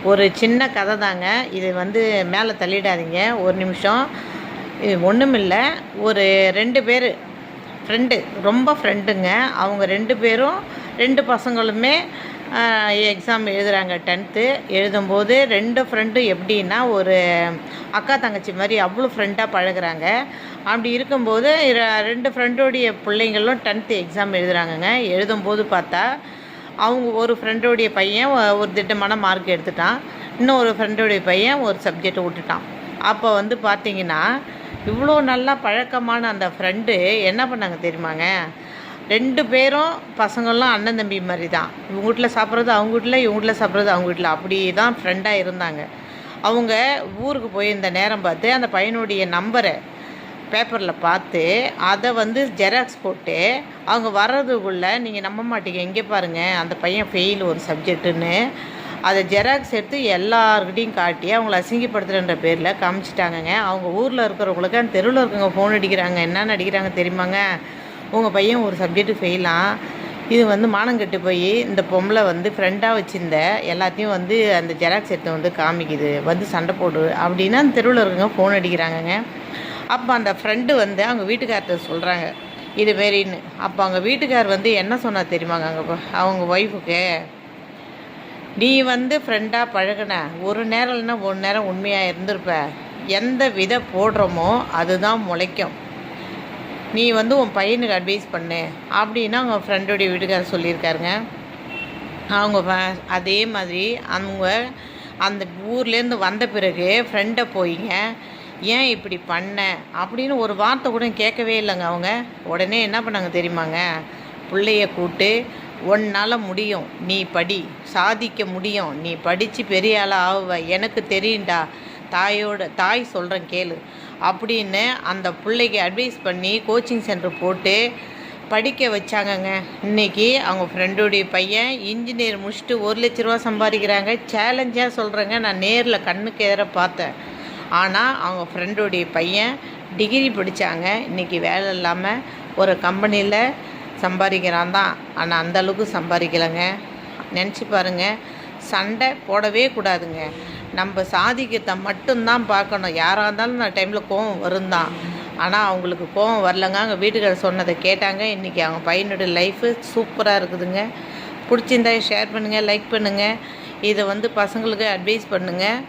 ஒரு சின்ன கதை தாங்க. இது வந்து மேலே தள்ளிடாதீங்க. ஒரு நிமிஷம். இது ஒன்றுமில்ல. ஒரு 2 பேர் ஃப்ரெண்டு, ரொம்ப ஃப்ரெண்டுங்க. அவங்க 2 பேரும் 2 பசங்களுமே எக்ஸாம் எழுதுகிறாங்க. 10th எழுதும்போது 2 ஃப்ரெண்டும் எப்படின்னா ஒரு அக்கா தங்கச்சி மாதிரி அவ்வளோ ஃப்ரெண்டாக பழகுறாங்க. அப்படி இருக்கும்போது 2 ஃப்ரெண்டோடைய பிள்ளைங்களும் 10th எக்ஸாம் எழுதுகிறாங்கங்க. எழுதும்போது பார்த்தா அவங்க ஒரு ஃப்ரெண்டோடைய பையன் ஒரு திட்டமான மார்க் எடுத்துட்டான். இன்னொரு ஃப்ரெண்டோடைய பையன் ஒரு சப்ஜெக்டை விட்டுட்டான். அப்போ வந்து பார்த்திங்கன்னா இவ்வளோ நல்லா பழக்கமான அந்த ஃப்ரெண்டு என்ன பண்ணாங்க தெரியுமாங்க? 2 பேரும் பசங்களும் அண்ணன் தம்பி மாதிரி தான். இவங்க வீட்டில் சாப்பிட்றது அவங்க வீட்டில், இவங்க வீட்டில் சாப்பிட்றது அவங்க வீட்டில், அப்படி தான் ஃப்ரெண்டாக இருந்தாங்க. அவங்க ஊருக்கு போயிருந்த நேரம் பார்த்து அந்த பையனுடைய நம்பரை பேப்பரில் பார்த்து அதை வந்து ஜெராக்ஸ் போட்டு அவங்க வர்றதுக்குள்ளே நீங்கள் நம்ப மாட்டீங்க, இங்கே பாருங்கள் அந்த பையன் ஃபெயில் ஒரு சப்ஜெக்ட்டுன்னு அதை ஜெராக்ஸ் எடுத்து எல்லாருக்கிட்டையும் காட்டி அவங்கள அசிங்கப்படுத்துகிற பேரில் காமிச்சிட்டாங்கங்க. அவங்க ஊரில் இருக்கிறவங்களுக்கு அந்த தெருவில் இருக்கவங்க ஃபோன் அடிக்கிறாங்க. என்னென்னு அடிக்கிறாங்க தெரியுமாங்க? உங்கள் பையன் ஒரு சப்ஜெக்ட்டு ஃபெயிலாம், இது வந்து மானங்கெட்டு போய் இந்த பொம்பளை வந்து ஃப்ரெண்டாக வச்சுருந்த எல்லாத்தையும் வந்து அந்த ஜெராக்ஸ் எடுத்து வந்து காமிக்குது, வந்து சண்டை போடு அப்படின்னு அந்த தெருவில் இருக்கவங்க ஃபோன் அடிக்கிறாங்கங்க. அப்போ அந்த ஃப்ரெண்டு வந்து அவங்க வீட்டுக்கார்ட்ட சொல்கிறாங்க இதுமாரின்னு. அப்போ அவங்க வீட்டுக்கார் வந்து என்ன சொன்னால் தெரியுமாங்க அவங்க ஒய்ஃபுக்கு? நீ வந்து ஃப்ரெண்டாக பழகின ஒரு நேரம் இல்லைன்னா ஒரு நேரம் உண்மையாக இருந்திருப்ப. எந்த விதை போடுறோமோ அதுதான் முளைக்கும். நீ வந்து உன் பையனுக்கு அட்வைஸ் பண்ணு அப்படின்னா அவங்க ஃப்ரெண்டோடைய வீட்டுக்காரர் சொல்லியிருக்காருங்க. அவங்க அதே மாதிரி அவங்க அந்த ஊர்லேருந்து வந்த பிறகு ஃப்ரெண்டை போயிங்க ஏன் இப்படி பண்ண அப்படின்னு ஒரு வார்த்தை கூட கேட்கவே இல்லைங்க. அவங்க உடனே என்ன பண்ணாங்க தெரியுமாங்க? பிள்ளைய கூப்பிட்டு உன்னால் முடியும், நீ படி, சாதிக்க முடியும், நீ படித்து பெரிய ஆளாக ஆகுவ, எனக்கு தெரியும்டா, தாய் சொல்கிறேன் கேளு அப்படின்னு அந்த பிள்ளைக்கு அட்வைஸ் பண்ணி கோச்சிங் சென்டர் போட்டு படிக்க வச்சாங்கங்க. இன்றைக்கி அவங்க ஃப்ரெண்டுடைய பையன் இன்ஜினியர் முடிச்சுட்டு 1 லட்ச ரூபா சம்பாதிக்கிறாங்க. சேலஞ்சாக சொல்கிறேங்க, நான் நேரில் கண்ணுக்கு எதிர பார்த்தேன். ஆனால் அவங்க ஃப்ரெண்டுடைய பையன் டிகிரி படித்தாங்க, இன்றைக்கி வேலை இல்லாமல் ஒரு கம்பெனியில் சம்பாதிக்கிறான் தான். ஆனால் அந்தளவுக்கு சம்பாதிக்கலைங்க. நினச்சி பாருங்கள், சண்டை போடவே கூடாதுங்க. நம்ம சாதிக்கிறத மட்டும்தான் பார்க்கணும். யாராக இருந்தாலும் நான் டைமில் கோவம் வரும் தான். ஆனால் அவங்களுக்கு கோவம் வரலங்க. அவங்க வீட்டுக்காரர் சொன்னதை கேட்டாங்க. இன்றைக்கி அவங்க பையனோட லைஃபு சூப்பராக இருக்குதுங்க. பிடிச்சிருந்தா ஷேர் பண்ணுங்கள், லைக் பண்ணுங்கள். இதை வந்து பசங்களுக்கு அட்வைஸ் பண்ணுங்கள்.